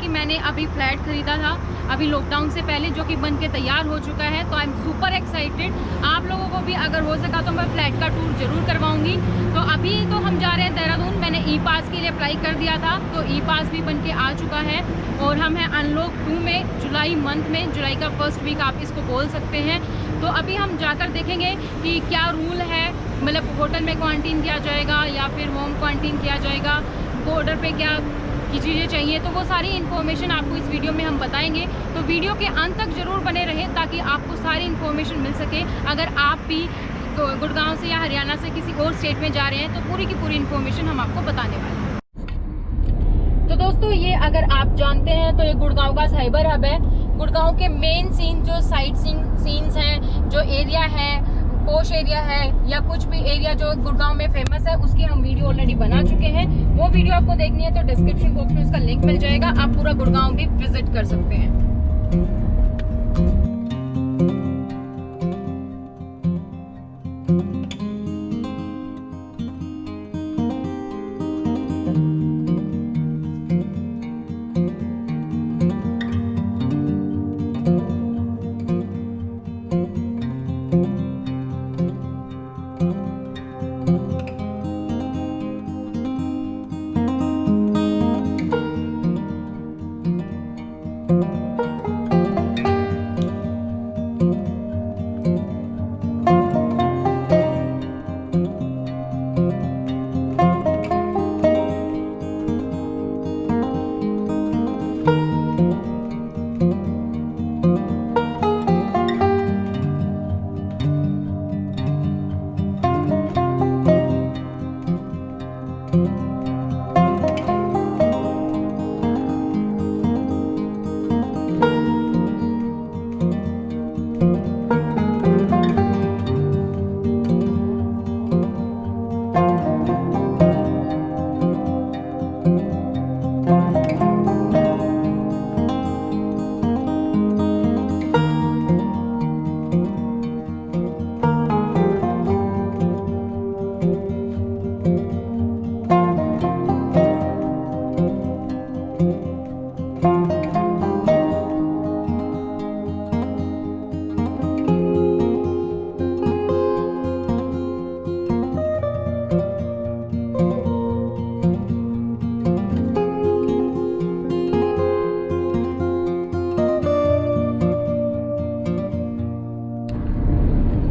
कि मैंने अभी फ्लैट ख़रीदा था अभी लॉकडाउन से पहले, जो कि बन के तैयार हो चुका है। तो आई एम सुपर एक्साइटेड। आप लोगों को भी अगर हो सका तो मैं फ्लैट का टूर ज़रूर करवाऊँगी। तो अभी तो हम जा रहे हैं देहरादून। मैंने ई पास के लिए अप्लाई कर दिया था, तो ई पास भी बन के आ चुका है और हम हैं अनलॉक 2 में, जुलाई मंथ में, जुलाई का फर्स्ट वीक आप इसको बोल सकते हैं। तो अभी हम जाकर देखेंगे कि क्या रूल है, मतलब होटल में क्वारंटीन किया जाएगा या फिर होम क्वारंटीन किया जाएगा, बॉर्डर पे क्या की चीज़ें चाहिए। तो वो सारी इन्फॉर्मेशन आपको इस वीडियो में हम बताएंगे। तो वीडियो के अंत तक ज़रूर बने रहें ताकि आपको सारी इन्फॉर्मेशन मिल सके। अगर आप भी गुड़गांव से या हरियाणा से किसी और स्टेट में जा रहे हैं तो पूरी की पूरी इन्फॉर्मेशन हम आपको बताने वाले हैं। तो दोस्तों, ये अगर आप जानते हैं तो ये गुड़गांव का साइबर हब है। गुड़गांव के मेन सीन जो साइट सीन्स हैं, जो एरिया है, पोश एरिया है या कुछ भी एरिया जो गुड़गांव में फेमस है, उसकी हम वीडियो ऑलरेडी बना चुके हैं। वो वीडियो आपको देखनी है तो डिस्क्रिप्शन बॉक्स में उसका लिंक मिल जाएगा, आप पूरा गुड़गांव भी विजिट कर सकते हैं।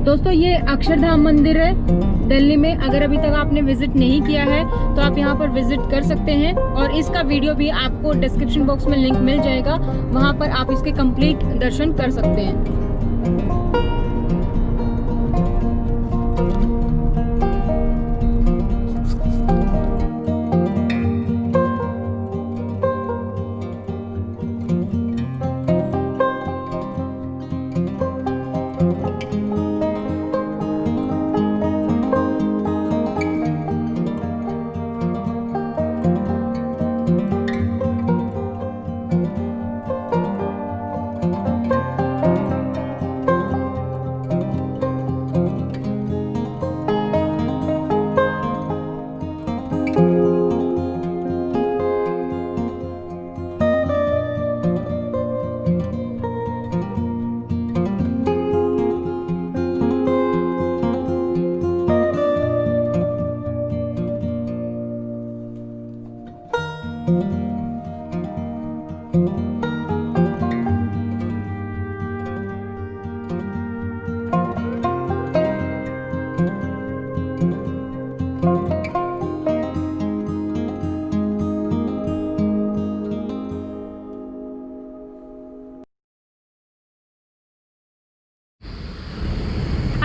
दोस्तों, ये अक्षरधाम मंदिर है दिल्ली में। अगर अभी तक आपने विजिट नहीं किया है तो आप यहाँ पर विजिट कर सकते हैं और इसका वीडियो भी आपको डिस्क्रिप्शन बॉक्स में लिंक मिल जाएगा, वहाँ पर आप इसके कंप्लीट दर्शन कर सकते हैं।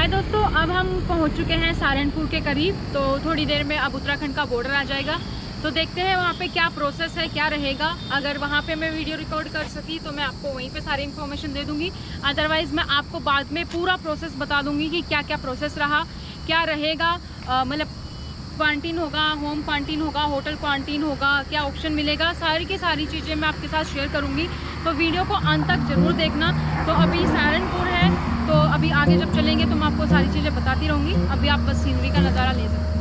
दोस्तों, अब हम पहुंच चुके हैं सहारनपुर के करीब। तो थोड़ी देर में अब उत्तराखंड का बॉर्डर आ जाएगा, तो देखते हैं वहाँ पे क्या प्रोसेस है, क्या रहेगा। अगर वहाँ पे मैं वीडियो रिकॉर्ड कर सकी तो मैं आपको वहीं पे सारी इन्फॉर्मेशन दे दूँगी, अदरवाइज़ मैं आपको बाद में पूरा प्रोसेस बता दूँगी कि क्या क्या प्रोसेस रहा, क्या रहेगा। मतलब क्वारंटीन होगा, होम क्वारंटीन होगा, होटल क्वारंटीन होगा, क्या ऑप्शन मिलेगा, सारी की सारी चीज़ें मैं आपके साथ शेयर करूँगी। तो वीडियो को अंत तक ज़रूर देखना। तो अभी सहारनपुर है, तो अभी आगे जब चलेंगे तो मैं आपको सारी चीज़ें बताती रहूँगी। अभी आप बस सीनरी का नज़ारा ले सकते हैं।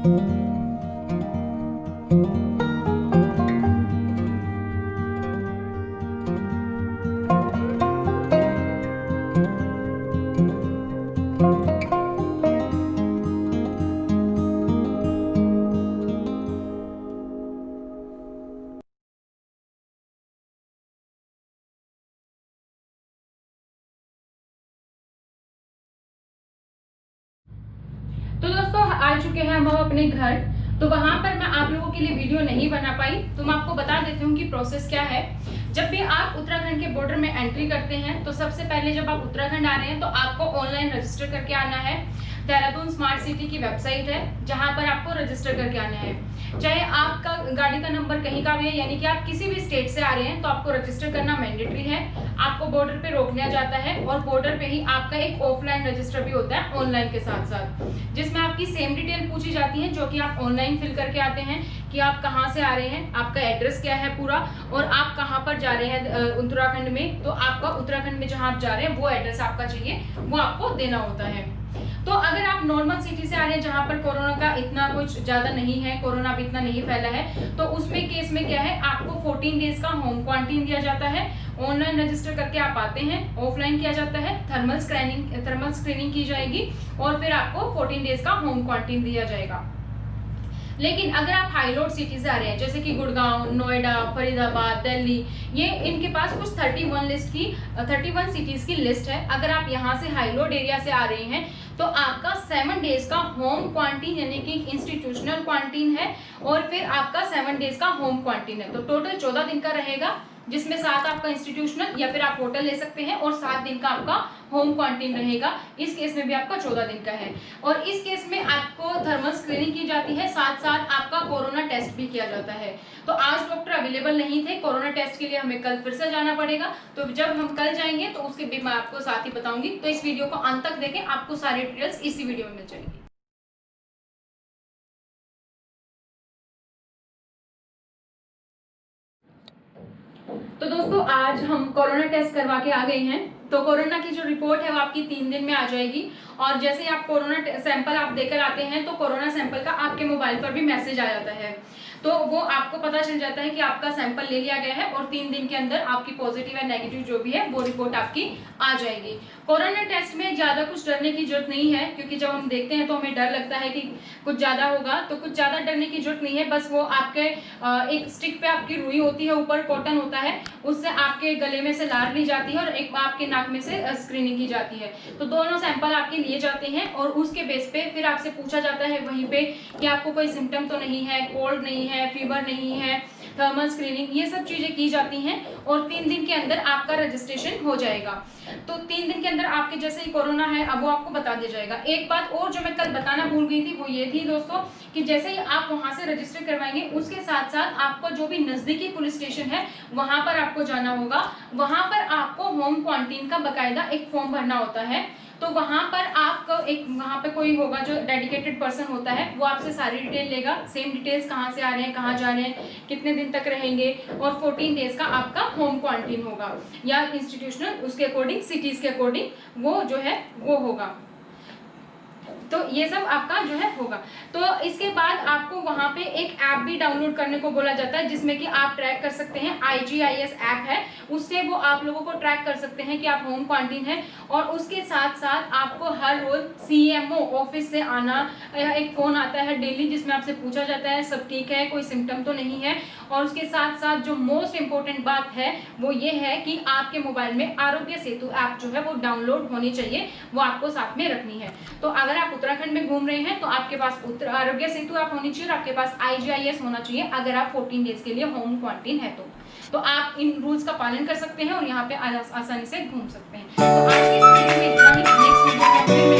तो दोस्तों आ चुके हैं हम अपने घर। तो वहां पर मैं आप लोगों के लिए वीडियो नहीं बना पाई, तो मैं आपको बता देती हूँ कि प्रोसेस क्या है। जब भी आप उत्तराखंड के बॉर्डर में एंट्री करते हैं तो सबसे पहले जब आप उत्तराखंड आ रहे हैं तो आपको ऑनलाइन रजिस्टर करके आना है। देहरादून स्मार्ट सिटी की वेबसाइट है जहां पर आपको रजिस्टर करके आना है। चाहे आपका गाड़ी का नंबर कहीं का भी है, यानी कि आप किसी भी स्टेट से आ रहे हैं, तो आपको रजिस्टर करना मैंडेटरी है। आपको बॉर्डर पे रोक लिया जाता है और बॉर्डर पे ही आपका एक ऑफलाइन रजिस्टर भी होता है ऑनलाइन के साथ साथ, जिसमें आपकी सेम डिटेल पूछी जाती है जो कि आप ऑनलाइन फिल करके आते हैं कि आप कहाँ से आ रहे हैं, आपका एड्रेस क्या है पूरा, और आप कहाँ पर जा रहे हैं उत्तराखंड में। तो आपका उत्तराखंड में जहाँ आप जा रहे हैं वो एड्रेस आपका चाहिए, वो आपको देना होता है। तो अगर आप नॉर्मल सिटी से आ रहे हैं जहां पर कोरोना का इतना कुछ ज्यादा नहीं है, कोरोना भी इतना नहीं फैला है, तो उसमें केस में क्या है, आपको 14 डेज का होम क्वारंटाइन दिया जाता है। ऑनलाइन रजिस्टर करके आप आते हैं, ऑफलाइन किया जाता है, थर्मल स्क्रीनिंग की जाएगी और फिर आपको 14 डेज का होम क्वारंटाइन दिया जाएगा। लेकिन अगर आप हाई लोड सिटी से आ रहे हैं जैसे कि गुड़गांव, नोएडा, फरीदाबाद, दिल्ली, ये इनके पास कुछ 31 सिटीज की लिस्ट है। अगर आप यहाँ से हाई लोड एरिया से आ रहे हैं तो आपका 7 डेज का होम क्वारंटाइन यानी कि इंस्टीट्यूशनल क्वारंटाइन है और फिर आपका 7 डेज का होम क्वारंटाइन है। तो टोटल 14 दिन का रहेगा, जिसमें 7 आपका इंस्टीट्यूशनल या फिर आप होटल ले सकते हैं और 7 दिन का आपका होम क्वारंटाइन रहेगा। इस केस में भी आपका 14 दिन का है और इस केस में आपको थर्मल स्क्रीनिंग की जाती है, साथ साथ आपका कोरोना टेस्ट भी किया जाता है। तो आज डॉक्टर अवेलेबल नहीं थे कोरोना टेस्ट के लिए, हमें कल फिर से जाना पड़ेगा। तो जब हम कल जाएंगे तो उसके भी मैं आपको साथ ही बताऊंगी। तो इस वीडियो को अंत तक देखें, आपको सारी डिटेल्स इसी वीडियो में मिल जाएगी। तो दोस्तों आज हम कोरोना टेस्ट करवा के आ गए हैं। तो कोरोना की जो रिपोर्ट है वो आपकी 3 दिन में आ जाएगी और जैसे ही आप कोरोना सैंपल आप देकर आते हैं तो कोरोना सैंपल का आपके मोबाइल पर भी मैसेज आ जाता है। तो वो आपको पता चल जाता है कि आपका सैंपल ले लिया गया है और 3 दिन के अंदर आपकी पॉजिटिव या नेगेटिव जो भी है वो रिपोर्ट आपकी आ जाएगी। कोरोना टेस्ट में ज्यादा कुछ डरने की जरूरत नहीं है, क्योंकि जब हम देखते हैं तो हमें डर लगता है कि कुछ ज्यादा होगा, तो कुछ ज्यादा डरने की जरूरत नहीं है। बस वो आपके एक स्टिक पे आपकी रुई होती है, ऊपर कॉटन होता है, उससे आपके गले में से लार ली जाती है और एक आपके नाक में से स्क्रीनिंग की जाती है। तो दोनों सैंपल आपके लिए जाते हैं और उसके बेस पे फिर आपसे पूछा जाता है वहीं पे कि आपको कोई सिम्टम तो नहीं है, कोल्ड नहीं है, फीवर नहीं है, थर्मल स्क्रीनिंग, ये सब चीजें की जाती हैं और 3 दिन के अंदर आपका रजिस्ट्रेशन हो जाएगा। तो 3 दिन के अंदर आपके जैसे ही कोरोना है अब वो आपको बता दिया जाएगा। एक बात और जो मैं कल बताना भूल गई थी वो ये थी दोस्तों कि जैसे ही आप वहां से रजिस्टर करवाएंगे उसके साथ साथ आपको जो भी नजदीकी पुलिस स्टेशन है वहां पर आपको जाना होगा। वहां पर आपको होम क्वारंटाइन का बकायदा एक फॉर्म भरना होता है। तो वहां पर आपको एक वहां पे कोई होगा जो डेडिकेटेड पर्सन होता है, वो आपसे सारी डिटेल लेगा, सेम डिटेल्स कहाँ से आ रहे हैं, कहाँ जा रहे हैं, कितने दिन तक रहेंगे और 14 डेज का आपका होम क्वारंटाइन होगा या इंस्टीट्यूशनल, उसके अकॉर्डिंग सिटीज के अकॉर्डिंग वो जो है वो होगा। तो ये सब आपका जो है होगा। तो इसके बाद आपको वहां पे एक ऐप भी डाउनलोड करने को बोला जाता है जिसमें कि आप ट्रैक कर सकते हैं। IGIS ऐप है, उससे वो आप लोगों को ट्रैक कर सकते हैं कि आप होम क्वारंटाइन है। और उसके साथ साथ आपको हर रोज CMO ऑफिस से आना, एक फोन आता है डेली जिसमें आपसे पूछा जाता है सब ठीक है, कोई सिम्टम तो नहीं है। और उसके साथ साथ जो मोस्ट इंपॉर्टेंट बात है वो ये है कि आपके मोबाइल में आरोग्य सेतु ऐप जो है वो डाउनलोड होनी चाहिए, वो आपको साथ में रखनी है। तो अगर आप उत्तराखंड में घूम रहे हैं तो आपके पास आरोग्य सेतु ऐप होनी चाहिए और आपके पास IGIS होना चाहिए अगर आप 14 डेज के लिए होम क्वारंटाइन है तो आप इन रूल्स का पालन कर सकते हैं और यहाँ पे आसानी से घूम सकते हैं। तो आज की इस वीडियो में इतना ही। नेक्स्ट वीडियो में